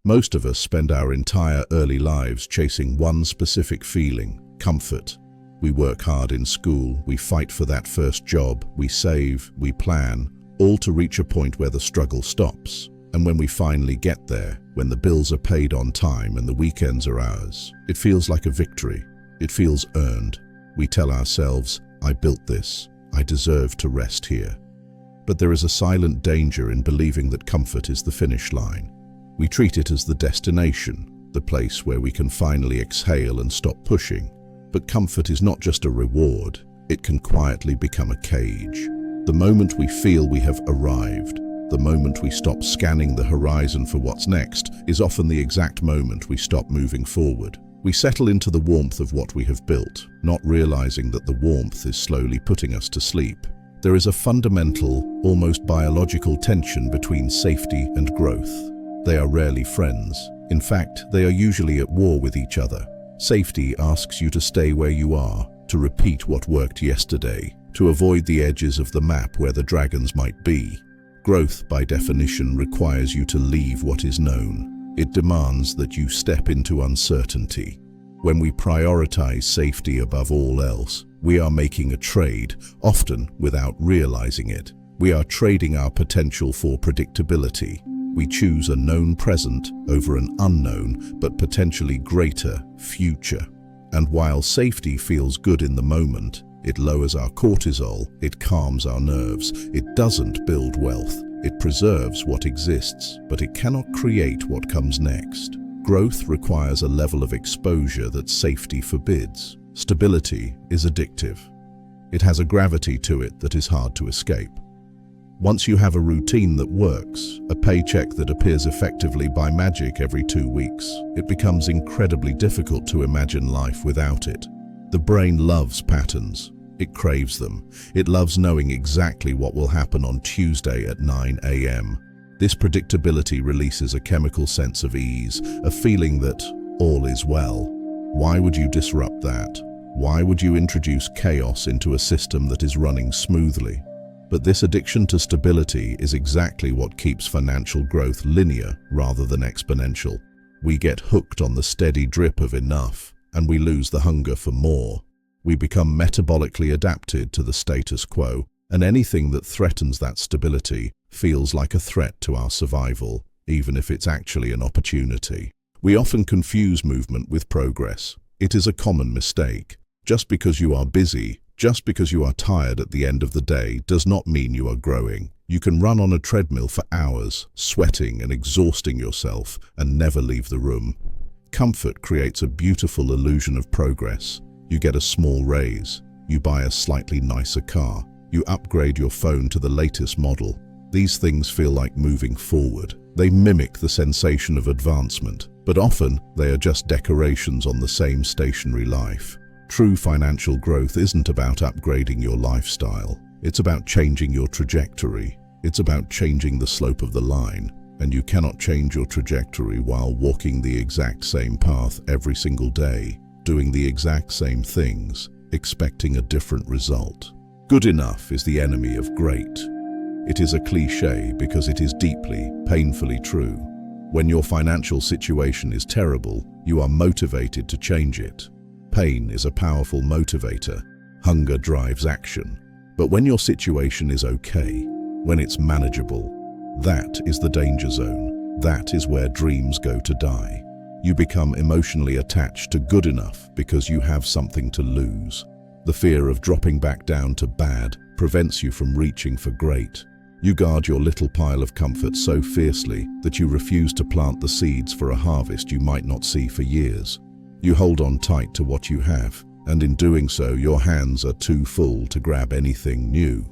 Most of us spend our entire early lives chasing one specific feeling: comfort. We work hard in school, we fight for that first job, we save, we plan, all to reach a point where the struggle stops. And when we finally get there, when the bills are paid on time and the weekends are ours, it feels like a victory. It feels earned. We tell ourselves, I built this, I deserve to rest here. But there is a silent danger in believing that comfort is the finish line. We treat it as the destination, the place where we can finally exhale and stop pushing. But comfort is not just a reward, it can quietly become a cage. The moment we feel we have arrived, the moment we stop scanning the horizon for what's next, is often the exact moment we stop moving forward. We settle into the warmth of what we have built, not realizing that the warmth is slowly putting us to sleep. There is a fundamental, almost biological tension between safety and growth. They are rarely friends. In fact, they are usually at war with each other. Safety asks you to stay where you are, to repeat what worked yesterday, to avoid the edges of the map where the dragons might be. Growth, by definition, requires you to leave what is known. It demands that you step into uncertainty. When we prioritize safety above all else, we are making a trade, often without realizing it. We are trading our potential for predictability. We choose a known present over an unknown but potentially greater future. And while safety feels good in the moment, it lowers our cortisol, it calms our nerves, it doesn't build wealth. It preserves what exists, but it cannot create what comes next. Growth requires a level of exposure that safety forbids. Stability is addictive. It has a gravity to it that is hard to escape. Once you have a routine that works, a paycheck that appears effectively by magic every 2 weeks, it becomes incredibly difficult to imagine life without it. The brain loves patterns. It craves them. It loves knowing exactly what will happen on Tuesday at 9 a.m. This predictability releases a chemical sense of ease, a feeling that all is well. Why would you disrupt that? Why would you introduce chaos into a system that is running smoothly? But this addiction to stability is exactly what keeps financial growth linear rather than exponential. We get hooked on the steady drip of enough, and we lose the hunger for more. We become metabolically adapted to the status quo, and anything that threatens that stability feels like a threat to our survival, even if it's actually an opportunity. We often confuse movement with progress. It is a common mistake. Just because you are busy, just because you are tired at the end of the day, does not mean you are growing. You can run on a treadmill for hours, sweating and exhausting yourself, and never leave the room. Comfort creates a beautiful illusion of progress. You get a small raise, you buy a slightly nicer car, you upgrade your phone to the latest model. These things feel like moving forward. They mimic the sensation of advancement, but often they are just decorations on the same stationary life. True financial growth isn't about upgrading your lifestyle. It's about changing your trajectory. It's about changing the slope of the line. And you cannot change your trajectory while walking the exact same path every single day, doing the exact same things, expecting a different result. Good enough is the enemy of great. It is a cliché because it is deeply, painfully true. When your financial situation is terrible, you are motivated to change it. Pain is a powerful motivator. Hunger drives action. But when your situation is okay, when it's manageable, that is the danger zone. That is where dreams go to die. You become emotionally attached to good enough because you have something to lose. The fear of dropping back down to bad prevents you from reaching for great. You guard your little pile of comfort so fiercely that you refuse to plant the seeds for a harvest you might not see for years. You hold on tight to what you have, and in doing so, your hands are too full to grab anything new.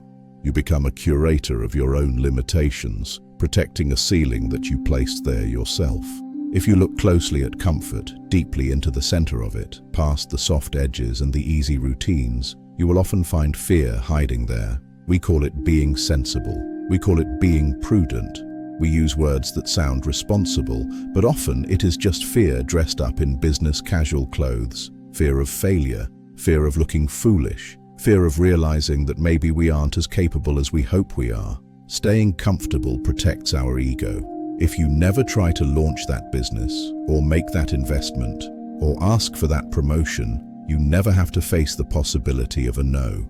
You become a curator of your own limitations, protecting a ceiling that you placed there yourself. If you look closely at comfort, deeply into the center of it, past the soft edges and the easy routines, you will often find fear hiding there. We call it being sensible. We call it being prudent. We use words that sound responsible, but often it is just fear dressed up in business casual clothes. Fear of failure, fear of looking foolish, fear of realizing that maybe we aren't as capable as we hope we are. Staying comfortable protects our ego. If you never try to launch that business, or make that investment, or ask for that promotion, you never have to face the possibility of a no.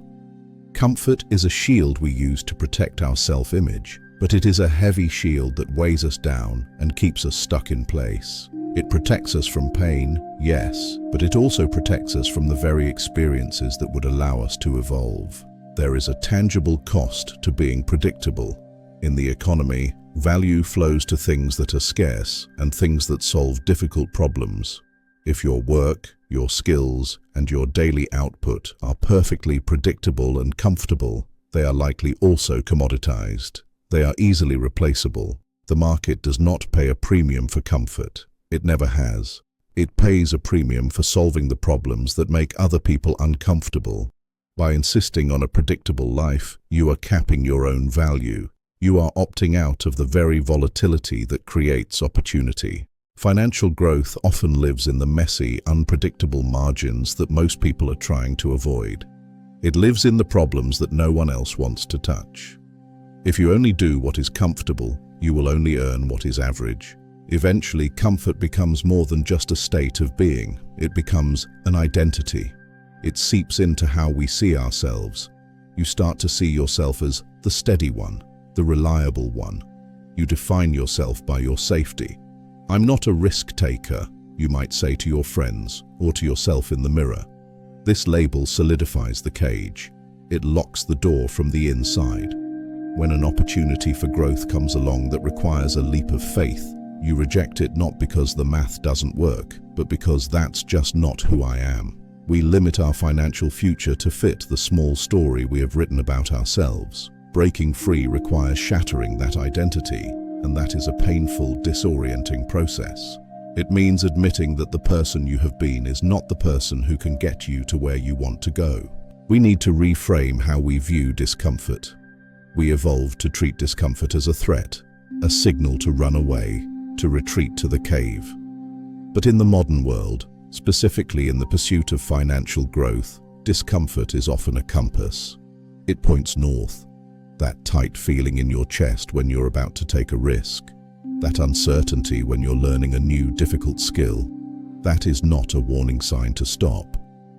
Comfort is a shield we use to protect our self-image, but it is a heavy shield that weighs us down and keeps us stuck in place. It protects us from pain, yes, but it also protects us from the very experiences that would allow us to evolve. There is a tangible cost to being predictable. In the economy, value flows to things that are scarce and things that solve difficult problems. If your work, your skills, and your daily output are perfectly predictable and comfortable, they are likely also commoditized. They are easily replaceable. The market does not pay a premium for comfort. It never has. It pays a premium for solving the problems that make other people uncomfortable. By insisting on a predictable life, you are capping your own value. You are opting out of the very volatility that creates opportunity. Financial growth often lives in the messy, unpredictable margins that most people are trying to avoid. It lives in the problems that no one else wants to touch. If you only do what is comfortable, you will only earn what is average. Eventually, comfort becomes more than just a state of being. It becomes an identity. It seeps into how we see ourselves. You start to see yourself as the steady one, the reliable one. You define yourself by your safety. I'm not a risk taker, you might say to your friends or to yourself in the mirror. This label solidifies the cage. It locks the door from the inside. When an opportunity for growth comes along that requires a leap of faith, you reject it not because the math doesn't work, but because that's just not who I am. We limit our financial future to fit the small story we have written about ourselves. Breaking free requires shattering that identity, and that is a painful, disorienting process. It means admitting that the person you have been is not the person who can get you to where you want to go. We need to reframe how we view discomfort. We evolved to treat discomfort as a threat, a signal to run away, to retreat to the cave. But in the modern world, specifically in the pursuit of financial growth, discomfort is often a compass. It points north. That tight feeling in your chest when you're about to take a risk. That uncertainty when you're learning a new difficult skill. That is not a warning sign to stop.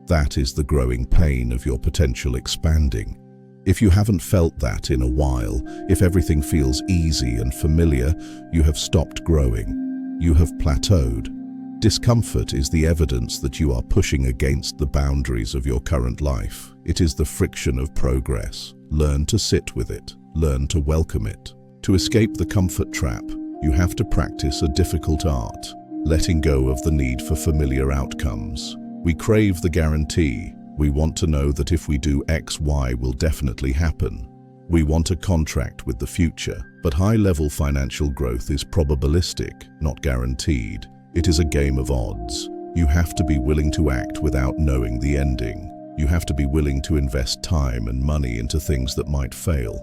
That is the growing pain of your potential expanding. If you haven't felt that in a while, if everything feels easy and familiar, you have stopped growing. You have plateaued. Discomfort is the evidence that you are pushing against the boundaries of your current life. It is the friction of progress. Learn to sit with it. Learn to welcome it. To escape the comfort trap, you have to practice a difficult art, letting go of the need for familiar outcomes. We crave the guarantee. We want to know that if we do X, Y will definitely happen. We want a contract with the future, but high-level financial growth is probabilistic, not guaranteed. It is a game of odds. You have to be willing to act without knowing the ending. You have to be willing to invest time and money into things that might fail.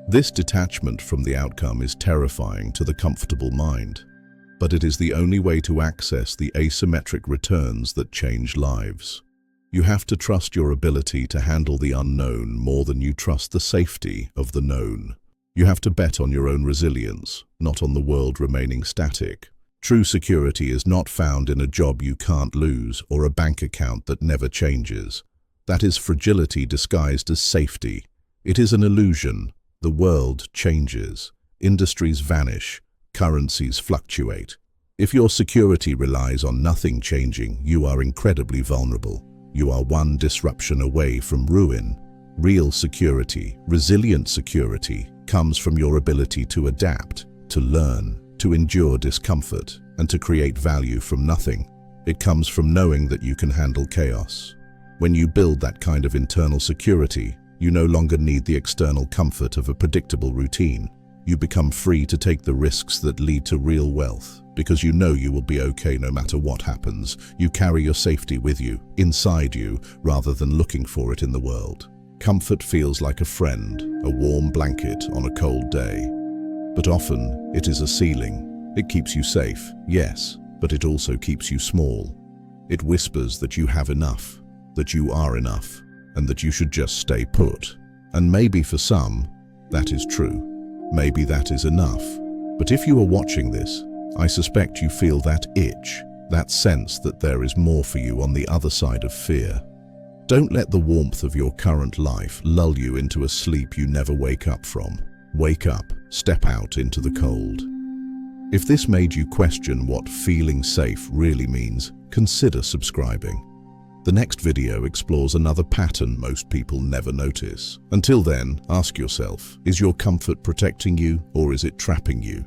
This detachment from the outcome is terrifying to the comfortable mind, but it is the only way to access the asymmetric returns that change lives. You have to trust your ability to handle the unknown more than you trust the safety of the known. You have to bet on your own resilience, not on the world remaining static. True security is not found in a job you can't lose or a bank account that never changes. That is fragility disguised as safety. It is an illusion. The world changes. Industries vanish. Currencies fluctuate. If your security relies on nothing changing, you are incredibly vulnerable. You are one disruption away from ruin. Real security, resilient security, comes from your ability to adapt, to learn, to endure discomfort, and to create value from nothing. It comes from knowing that you can handle chaos. When you build that kind of internal security, you no longer need the external comfort of a predictable routine. You become free to take the risks that lead to real wealth, because you know you will be okay no matter what happens. You carry your safety with you, inside you, rather than looking for it in the world. Comfort feels like a friend, a warm blanket on a cold day. But often, it is a ceiling. It keeps you safe, yes, but it also keeps you small. It whispers that you have enough, that you are enough, and that you should just stay put. And maybe for some, that is true. Maybe that is enough. But if you are watching this, I suspect you feel that itch, that sense that there is more for you on the other side of fear. Don't let the warmth of your current life lull you into a sleep you never wake up from. Wake up, step out into the cold. If this made you question what feeling safe really means, consider subscribing. The next video explores another pattern most people never notice. Until then, ask yourself, is your comfort protecting you or is it trapping you?